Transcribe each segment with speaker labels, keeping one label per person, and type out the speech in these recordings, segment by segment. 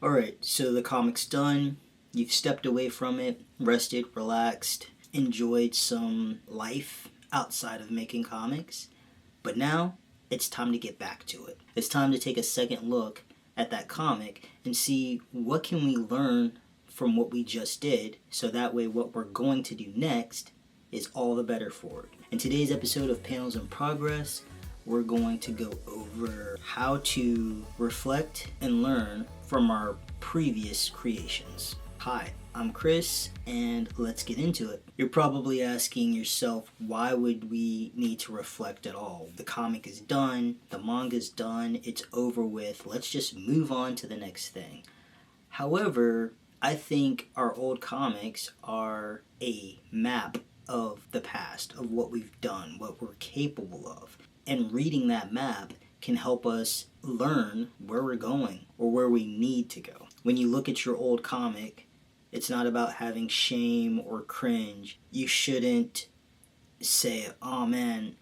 Speaker 1: Alright, so the comic's done. You've stepped away from it, rested, relaxed, enjoyed some life outside of making comics. But now, it's time to get back to it. It's time to take a second look at that comic and see what can we learn from what we just did, so that way what we're going to do next is all the better for it. In today's episode of Panels in Progress, we're going to go over how to reflect and learn from our previous creations. Hi, I'm Chris, and let's get into it. You're probably asking yourself, why would we need to reflect at all? The comic is done, the manga's done, it's over with, let's just move on to the next thing. However, I think our old comics are a map of the past, of what we've done, what we're capable of. And reading that map can help us learn where we're going or where we need to go. When you look at your old comic, it's not about having shame or cringe. You shouldn't say, oh man,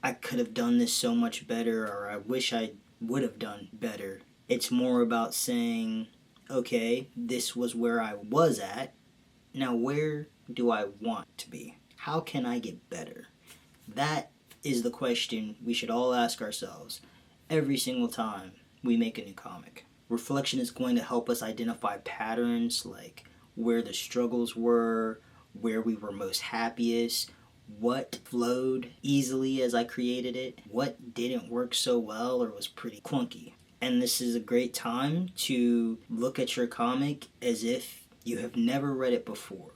Speaker 1: I could have done this so much better, or I wish I would have done better. It's more about saying, okay, this was where I was at. Now where do I want to be? How can I get better? That is the question we should all ask ourselves every single time we make a new comic. Reflection is going to help us identify patterns, like where the struggles were, where we were most happiest, what flowed easily as I created it, what didn't work so well or was pretty clunky. And this is a great time to look at your comic as if you have never read it before.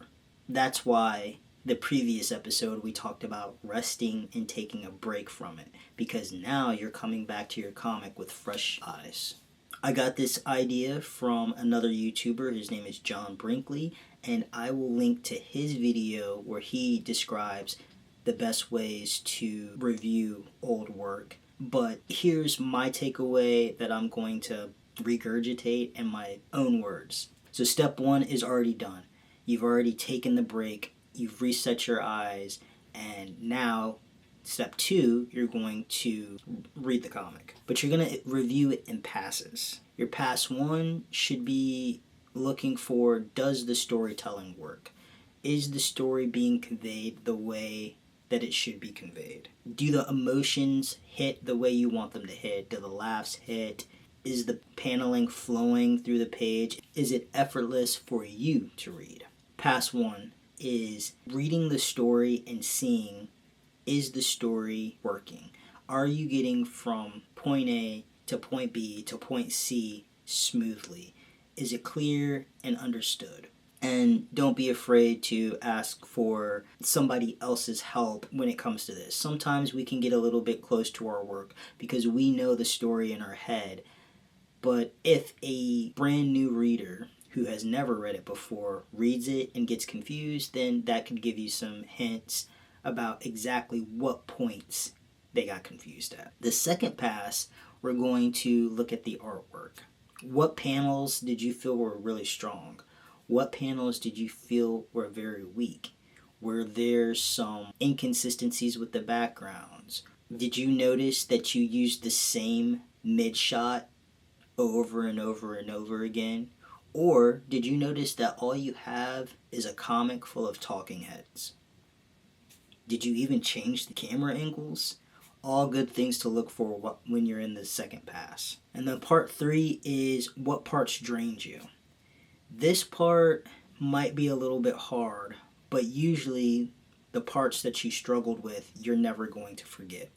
Speaker 1: That's why the previous episode we talked about resting and taking a break from it, because now you're coming back to your comic with fresh eyes. I got this idea from another YouTuber. His name is John Brinkley, and I will link to his video where he describes the best ways to review old work. But here's my takeaway that I'm going to regurgitate in my own words. So step 1 is already done. You've already taken the break. You've reset your eyes, and now step 2, you're going to read the comic. But you're going to review it in passes. Your pass 1 should be looking for, does the storytelling work? Is the story being conveyed the way that it should be conveyed? Do the emotions hit the way you want them to hit? Do the laughs hit? Is the paneling flowing through the page? Is it effortless for you to read? Pass 1 is reading the story and seeing, is the story working? Are you getting from point A to point B to point C smoothly? Is it clear and understood? And don't be afraid to ask for somebody else's help when it comes to this. Sometimes we can get a little bit close to our work because we know the story in our head. But if a brand new reader who has never read it before reads it and gets confused, then that could give you some hints about exactly what points they got confused at. The second pass, we're going to look at the artwork. What panels did you feel were really strong? What panels did you feel were very weak? Were there some inconsistencies with the backgrounds? Did you notice that you used the same mid-shot over and over and over again? Or did you notice that all you have is a comic full of talking heads? Did you even change the camera angles? All good things to look for when you're in the second pass. And then part 3 is what parts drained you. This part might be a little bit hard, but usually the parts that you struggled with, you're never going to forget.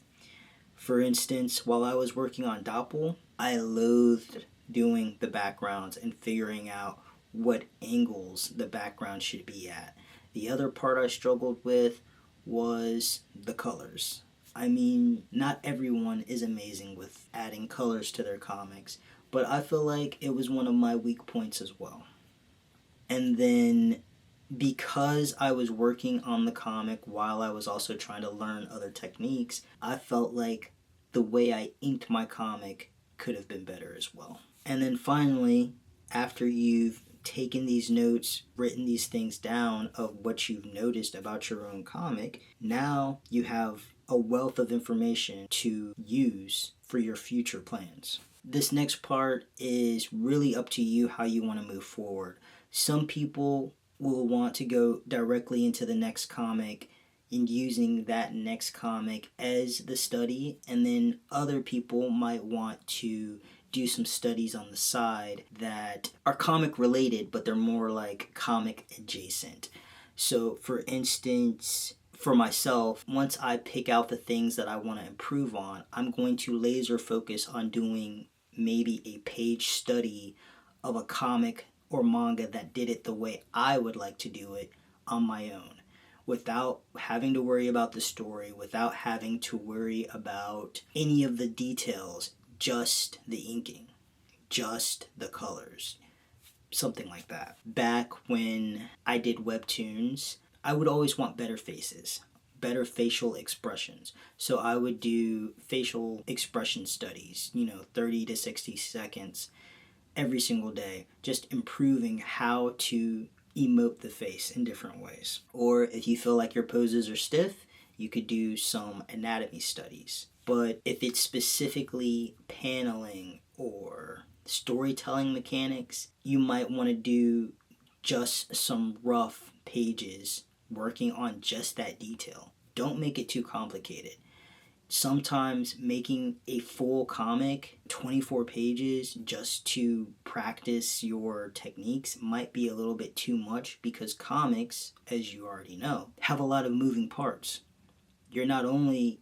Speaker 1: For instance, while I was working on Dopple, I loathed doing the backgrounds and figuring out what angles the background should be at. The other part I struggled with was the colors. I mean, not everyone is amazing with adding colors to their comics, but I feel like it was one of my weak points as well. And then because I was working on the comic while I was also trying to learn other techniques, I felt like the way I inked my comic could have been better as well. And then finally, after you've taken these notes, written these things down of what you've noticed about your own comic, now you have a wealth of information to use for your future plans. This next part is really up to you how you want to move forward. Some people will want to go directly into the next comic and using that next comic as the study, and then other people might want to do some studies on the side that are comic related, but they're more like comic adjacent. So, for instance, for myself, once I pick out the things that I want to improve on, I'm going to laser focus on doing maybe a page study of a comic or manga that did it the way I would like to do it on my own, without having to worry about the story, without having to worry about any of the details, just the inking, just the colors, something like that. Back when I did webtoons, I would always want better faces, better facial expressions. So I would do facial expression studies, 30 to 60 seconds every single day, just improving how to emote the face in different ways. Or if you feel like your poses are stiff, you could do some anatomy studies. But if it's specifically paneling or storytelling mechanics, you might want to do just some rough pages working on just that detail. Don't make it too complicated. Sometimes making a full comic, 24 pages, just to practice your techniques might be a little bit too much, because comics, as you already know, have a lot of moving parts. You're not only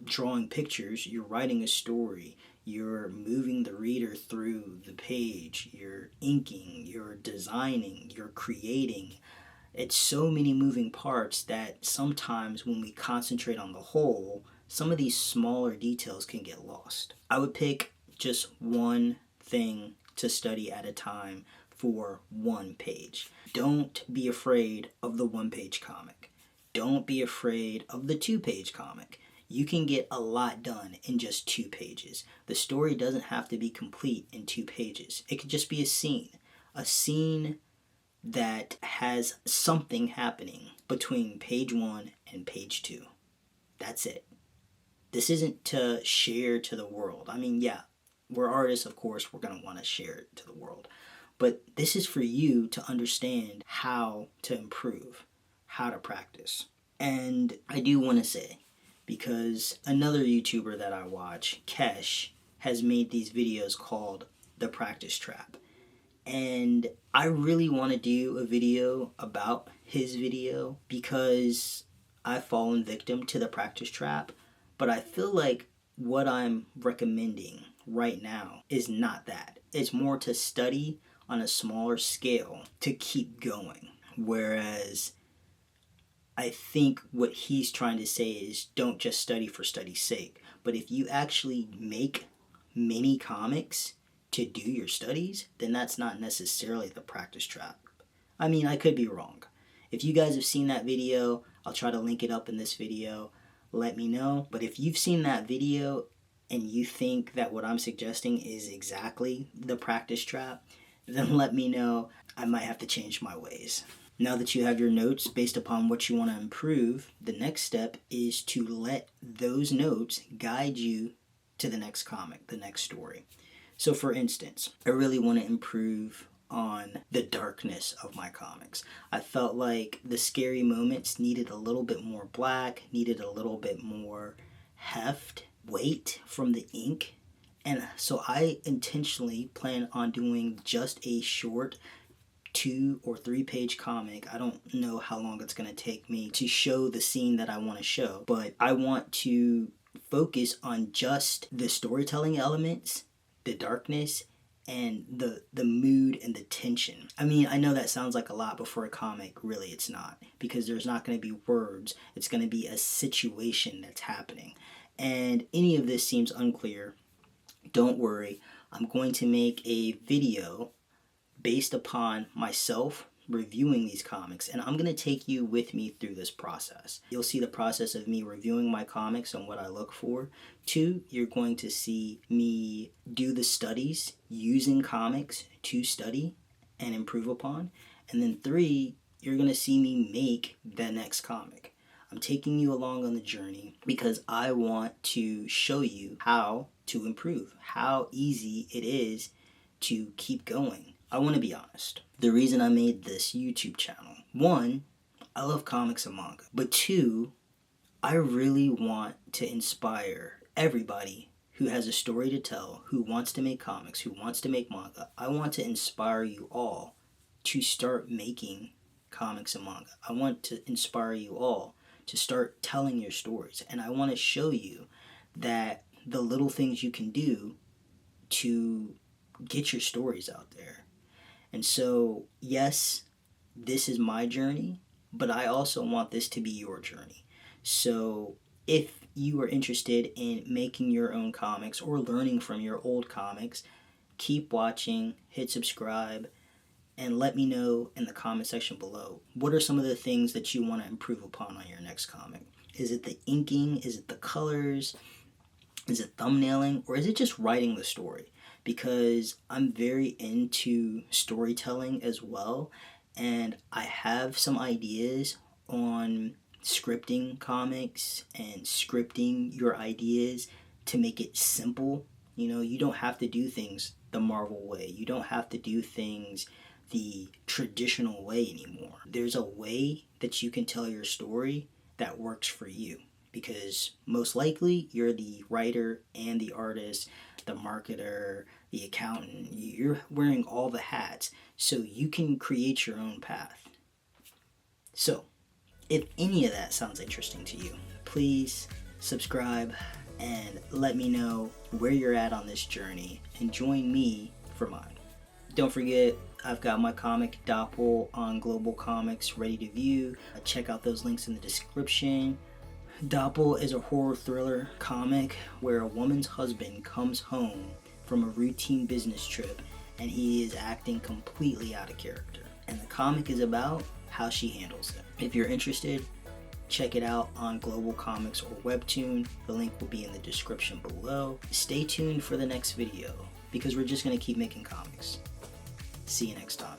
Speaker 1: drawing pictures, you're writing a story, you're moving the reader through the page, you're inking, you're designing, you're creating. It's so many moving parts that sometimes when we concentrate on the whole, some of these smaller details can get lost. I would pick just one thing to study at a time for one page. Don't be afraid of the one-page comic. Don't be afraid of the two-page comic. You can get a lot done in just 2 pages. The story doesn't have to be complete in 2 pages. It could just be a scene that has something happening between page 1 and page 2. That's it. This isn't to share to the world. I mean, yeah, we're artists, of course, we're going to want to share it to the world. But this is for you to understand how to improve, how to practice. And I do want to say, because another YouTuber that I watch, Kesh, has made these videos called The Practice Trap. And I really want to do a video about his video because I've fallen victim to the practice trap. But I feel like what I'm recommending right now is not that. It's more to study on a smaller scale to keep going. Whereas I think what he's trying to say is don't just study for study's sake. But if you actually make mini comics to do your studies, then that's not necessarily the practice trap. I mean, I could be wrong. If you guys have seen that video, I'll try to link it up in this video. Let me know. But if you've seen that video and you think that what I'm suggesting is exactly the practice trap, then let me know. I might have to change my ways. Now that you have your notes based upon what you want to improve, the next step is to let those notes guide you to the next comic, the next story. So for instance, I really want to improve on the darkness of my comics. I felt like the scary moments needed a little bit more black, needed a little bit more heft, weight from the ink. And so I intentionally plan on doing just a short 2 or 3 page comic. I don't know how long it's going to take me to show the scene that I want to show, but I want to focus on just the storytelling elements, the darkness, and the mood and the tension. I mean, I know that sounds like a lot, but for a comic, really it's not. Because there's not going to be words. It's going to be a situation that's happening. And any of this seems unclear, don't worry. I'm going to make a video based upon myself reviewing these comics, and I'm going to take you with me through this process. You'll see the process of me reviewing my comics and what I look for. 2, you're going to see me do the studies using comics to study and improve upon. And then 3, you're going to see me make the next comic. I'm taking you along on the journey because I want to show you how to improve, how easy it is to keep going. I want to be honest. The reason I made this YouTube channel, one, I love comics and manga, but two, I really want to inspire everybody who has a story to tell, who wants to make comics, who wants to make manga. I want to inspire you all to start making comics and manga. I want to inspire you all to start telling your stories. And I want to show you that the little things you can do to get your stories out there. And so, yes, this is my journey, but I also want this to be your journey. So if you are interested in making your own comics or learning from your old comics, keep watching, hit subscribe, and let me know in the comment section below, what are some of the things that you want to improve upon on your next comic? Is it the inking? Is it the colors? Is it thumbnailing? Or is it just writing the story? Because I'm very into storytelling as well, and I have some ideas on scripting comics and scripting your ideas to make it simple. You know, you don't have to do things the Marvel way. You don't have to do things the traditional way anymore. There's a way that you can tell your story that works for you, because most likely you're the writer and the artist, the marketer, the accountant. You're wearing all the hats, so you can create your own path. So if any of that sounds interesting to you, please subscribe and let me know where you're at on this journey and join me for mine. Don't forget, I've got my comic Dopple on Global Comics ready to view. Check out those links in the description. Dopple is a horror thriller comic where a woman's husband comes home from a routine business trip and he is acting completely out of character. And the comic is about how she handles it. If you're interested, check it out on Global Comics or Webtoon. The link will be in the description below. Stay tuned for the next video because we're just going to keep making comics. See you next time.